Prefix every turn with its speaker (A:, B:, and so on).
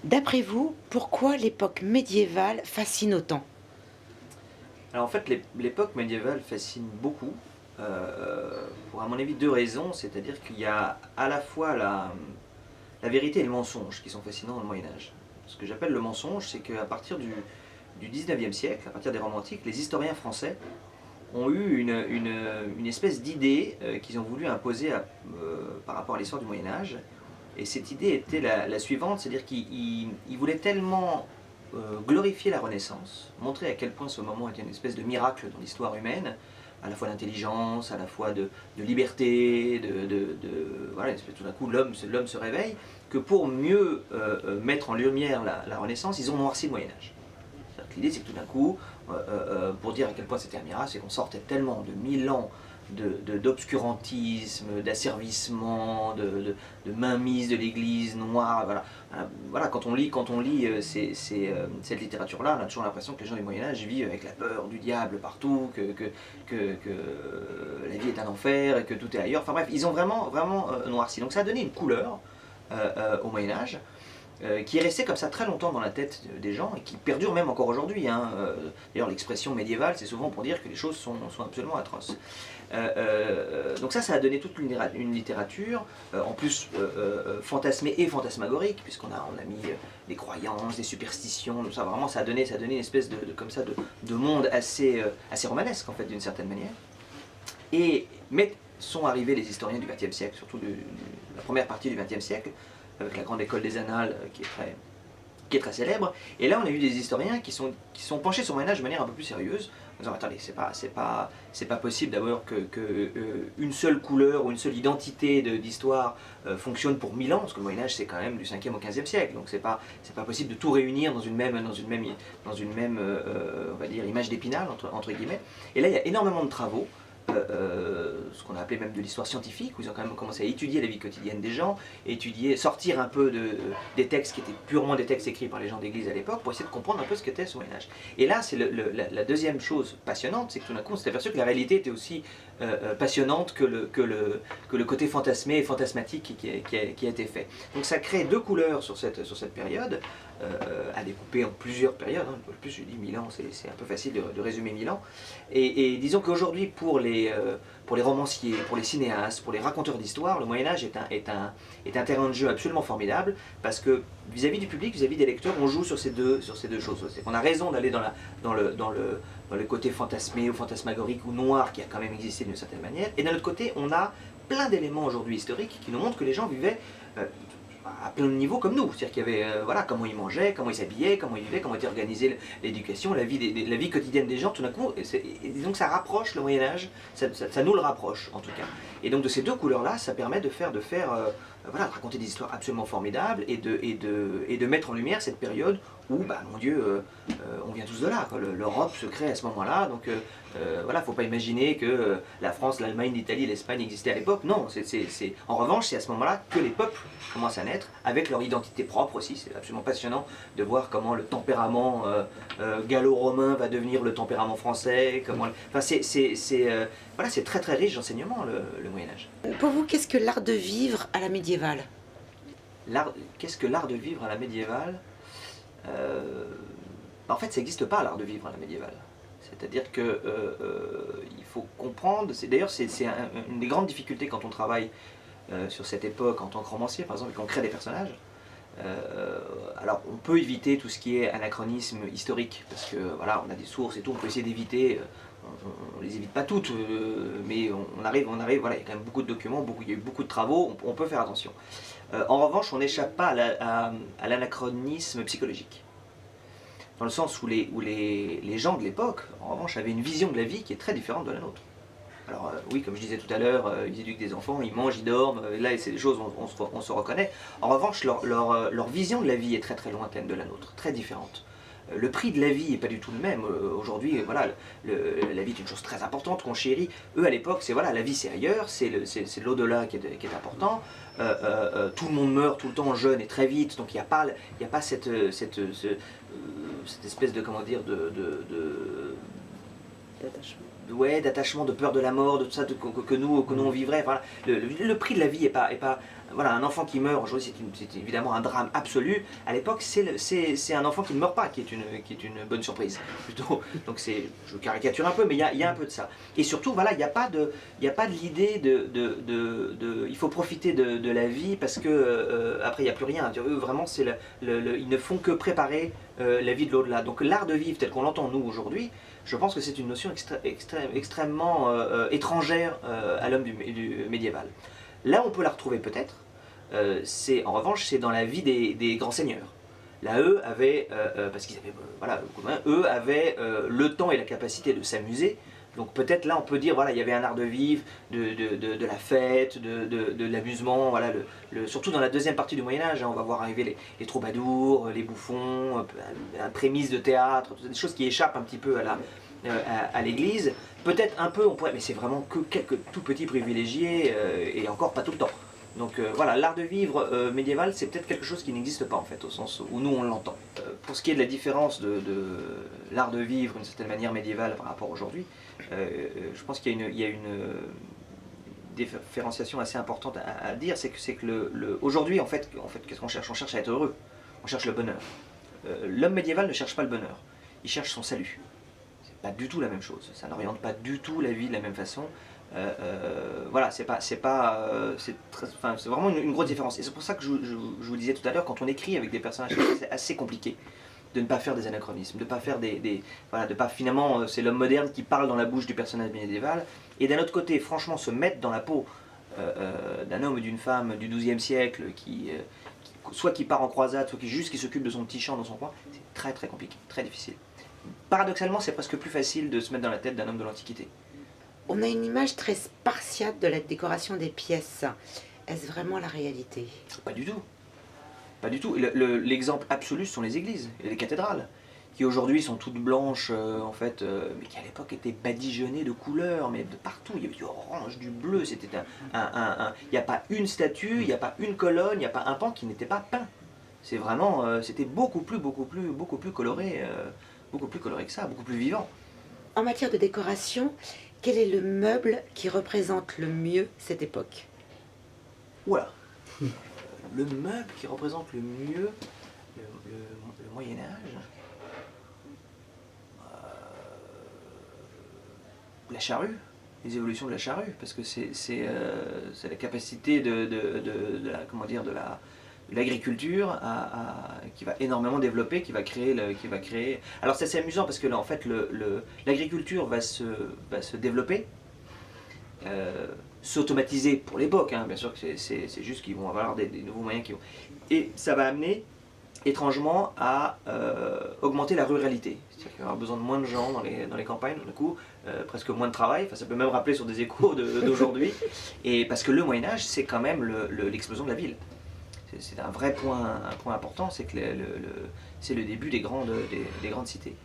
A: D'après vous, pourquoi l'époque médiévale fascine autant?
B: Alors en fait, l'époque médiévale fascine beaucoup, pour à mon avis deux raisons, c'est-à-dire qu'il y a à la fois la vérité et le mensonge qui sont fascinants dans le Moyen-Âge. Ce que j'appelle le mensonge, c'est qu'à partir du 19e siècle, à partir des roms antiques, les historiens français ont eu une espèce d'idée qu'ils ont voulu imposer par rapport à l'histoire du Moyen-Âge. Et cette idée était la suivante, c'est-à-dire qu'ils voulaient tellement glorifier la Renaissance, montrer à quel point ce moment était une espèce de miracle dans l'histoire humaine, à la fois d'intelligence, à la fois de liberté, voilà, tout d'un coup l'homme se réveille, que pour mieux mettre en lumière la Renaissance, ils ont noirci le Moyen-Âge. L'idée c'est que tout d'un coup, pour dire à quel point c'était un miracle, c'est qu'on sortait tellement de 1000 ans d'obscurantisme, d'asservissement, de mainmise de l'Église noire. Voilà. Voilà, quand on lit cette littérature-là, on a toujours l'impression que les gens du Moyen-Âge vivent avec la peur du diable partout, que la vie est un enfer et que tout est ailleurs. Enfin bref, ils ont vraiment noirci. Donc ça a donné une couleur au Moyen-Âge qui est resté comme ça très longtemps dans la tête des gens et qui perdure même encore aujourd'hui. Hein. D'ailleurs, l'expression médiévale, c'est souvent pour dire que les choses sont absolument atroces. Donc ça a donné toute une littérature, en plus fantasmée et fantasmagorique, puisqu'on a mis des croyances, des superstitions, tout ça. Vraiment, ça a donné une espèce de monde assez romanesque, en fait, d'une certaine manière. Mais sont arrivés les historiens du XXe siècle, surtout la première partie du XXe siècle, avec la grande école des Annales qui est très célèbre. Et là, on a eu des historiens qui sont penchés sur le Moyen-Âge de manière un peu plus sérieuse, en disant attendez, c'est pas possible d'abord que une seule couleur ou une seule identité d'histoire fonctionne pour 1000 ans, parce que le Moyen-Âge c'est quand même du 5e au 15e siècle, donc c'est pas possible de tout réunir dans une même on va dire, image d'Épinal, entre guillemets. Et là, il y a énormément de travaux. Ce qu'on a appelé même de l'histoire scientifique, où ils ont quand même commencé à étudier la vie quotidienne des gens, sortir un peu des textes qui étaient purement des textes écrits par les gens d'église à l'époque, pour essayer de comprendre un peu ce qu'était ce Moyen-Âge. Et là, c'est la deuxième chose passionnante, c'est que tout d'un coup, on s'est aperçu que la réalité était aussi passionnante que le côté fantasmé et fantasmatique qui a été fait. Donc ça crée deux couleurs sur cette période, à découper en plusieurs périodes. Hein. Plus je dis 1000 ans, c'est un peu facile de résumer 1000 ans. Et disons qu'aujourd'hui, pour les romanciers, pour les cinéastes, pour les raconteurs d'histoire, le Moyen-Âge est un terrain de jeu absolument formidable, parce que vis-à-vis du public, vis-à-vis des lecteurs, on joue sur ces deux choses. C'est qu'on a raison d'aller dans le côté fantasmé ou fantasmagorique ou noir qui a quand même existé d'une certaine manière, et d'un autre côté, on a plein d'éléments aujourd'hui historiques qui nous montrent que les gens vivaient à plein de niveaux comme nous. C'est-à-dire qu'il y avait voilà, comment ils mangeaient, comment ils s'habillaient, comment ils vivaient, comment était organisée l'éducation, la vie quotidienne des gens, tout d'un coup. Et donc ça rapproche le Moyen-Âge, ça nous le rapproche en tout cas. Et donc de ces deux couleurs-là, ça permet de voilà, de raconter des histoires absolument formidables et de mettre en lumière cette période où, bah, mon Dieu, on vient tous de là. L'Europe se crée à ce moment-là, donc voilà, faut pas imaginer que la France, l'Allemagne, l'Italie, l'Espagne existaient à l'époque. Non, en revanche, c'est à ce moment-là que les peuples commencent à naître, avec leur identité propre aussi. C'est absolument passionnant de voir comment le tempérament gallo-romain va devenir le tempérament français. Enfin, voilà, c'est très très riche d'enseignements, le Moyen-Âge.
A: Pour vous, qu'est-ce que l'art de vivre à la médiévale?
B: Qu'est-ce que l'art de vivre à la médiévale? En fait, ça n'existe pas, l'art de vivre à la médiévale. C'est-à-dire que il faut comprendre, d'ailleurs c'est une des grandes difficultés quand on travaille sur cette époque en tant que romancier, par exemple, et qu'on crée des personnages. Alors on peut éviter tout ce qui est anachronisme historique, parce que voilà, on a des sources et tout, on peut essayer d'éviter, on les évite pas toutes, mais on arrive, voilà, il y a quand même beaucoup de documents, il y a eu beaucoup de travaux, on peut faire attention. En revanche, on n'échappe pas à l'anachronisme psychologique. Dans le sens où les gens de l'époque, en revanche, avaient une vision de la vie qui est très différente de la nôtre. Alors oui, comme je disais tout à l'heure, ils éduquent des enfants, ils mangent, ils dorment, là c'est des choses où on se reconnaît. En revanche, leur vision de la vie est très très lointaine de la nôtre, très différente. Le prix de la vie n'est pas du tout le même. Aujourd'hui, voilà, la vie est une chose très importante qu'on chérit. Eux, à l'époque, c'est voilà, la vie c'est ailleurs, c'est l'au-delà qui est important. Tout le monde meurt tout le temps jeune et très vite, donc il n'y a pas cette espèce de, comment dire, ouais, d'attachement, de peur de la mort, de tout ça que nous on vivrait. Voilà. Le prix de la vie est pas voilà, un enfant qui meurt aujourd'hui, c'est évidemment un drame absolu. À l'époque, c'est un enfant qui ne meurt pas qui est une bonne surprise plutôt. Donc je caricature un peu, mais il y a un peu de ça. Et surtout, voilà, il n'y a pas de l'idée il faut profiter de la vie parce que après il n'y a plus rien. Eux, vraiment, ils ne font que préparer la vie de l'au-delà. Donc l'art de vivre tel qu'on l'entend nous aujourd'hui, je pense que c'est une notion extrêmement étrangère à l'homme du médiéval. Là, on peut la retrouver peut-être. En revanche, c'est dans la vie des grands seigneurs. Là, eux avaient, parce qu'ils avaient, voilà, eux avaient le temps et la capacité de s'amuser. Donc peut-être là, on peut dire, voilà, il y avait un art de vivre, de la fête, de l'amusement, voilà, surtout dans la deuxième partie du Moyen-Âge, hein, on va voir arriver les troubadours, les bouffons, un prémisse de théâtre, des choses qui échappent un petit peu à l'Église. Peut-être un peu, on pourrait, mais c'est vraiment que quelques tout petits privilégiés, et encore pas tout le temps. Donc voilà, l'art de vivre médiéval, c'est peut-être quelque chose qui n'existe pas en fait, au sens où nous on l'entend. Pour ce qui est de la différence de l'art de vivre d'une certaine manière médiévale par rapport à aujourd'hui, je pense qu'il y a une différenciation assez importante à dire, c'est que aujourd'hui en fait qu'est-ce qu'on cherche? On cherche à être heureux, on cherche le bonheur. L'homme médiéval ne cherche pas le bonheur, il cherche son salut. C'est pas du tout la même chose, ça n'oriente pas du tout la vie de la même façon. Voilà, c'est vraiment une grosse différence. Et c'est pour ça que je vous disais tout à l'heure, quand on écrit avec des personnages, c'est assez compliqué de ne pas faire des anachronismes, de ne pas faire voilà, de pas finalement, c'est l'homme moderne qui parle dans la bouche du personnage médiéval, et d'un autre côté, franchement, se mettre dans la peau d'un homme ou d'une femme du XIIe siècle soit qui part en croisade, soit qui s'occupe de son petit champ dans son coin, c'est très très compliqué, très difficile. Paradoxalement, c'est presque plus facile de se mettre dans la tête d'un homme de l'Antiquité.
A: On a une image très spartiate de la décoration des pièces. Est-ce vraiment la réalité?
B: Pas du tout. Pas du tout. L'exemple absolu sont les églises et les cathédrales, qui aujourd'hui sont toutes blanches, en fait, mais qui à l'époque étaient badigeonnées de couleurs, mais de partout. Il y avait du orange, du bleu. C'était il n'y a pas une statue, il n'y a pas une colonne, il n'y a pas un pan qui n'était pas peint. C'est vraiment, c'était beaucoup plus coloré, beaucoup plus coloré que ça, beaucoup plus vivant.
A: En matière de décoration, quel est le meuble qui représente le mieux cette époque?
B: Voilà. Le meuble qui représente le mieux le Moyen-Âge, la charrue, les évolutions de la charrue, parce que c'est la capacité de l'agriculture qui va énormément développer, qui va créer. Alors c'est assez amusant parce que là en fait l'agriculture va se développer, s'automatiser pour l'époque, hein, bien sûr que c'est juste qu'ils vont avoir des nouveaux moyens qui vont. Et ça va amener étrangement à augmenter la ruralité. C'est-à-dire qu'il va y avoir besoin de moins de gens dans les campagnes, du coup, presque moins de travail, enfin, ça peut même rappeler sur des échos d'aujourd'hui. Et parce que le Moyen-Âge, c'est quand même l'explosion de la ville. C'est un vrai point important, c'est que c'est le début des grandes cités.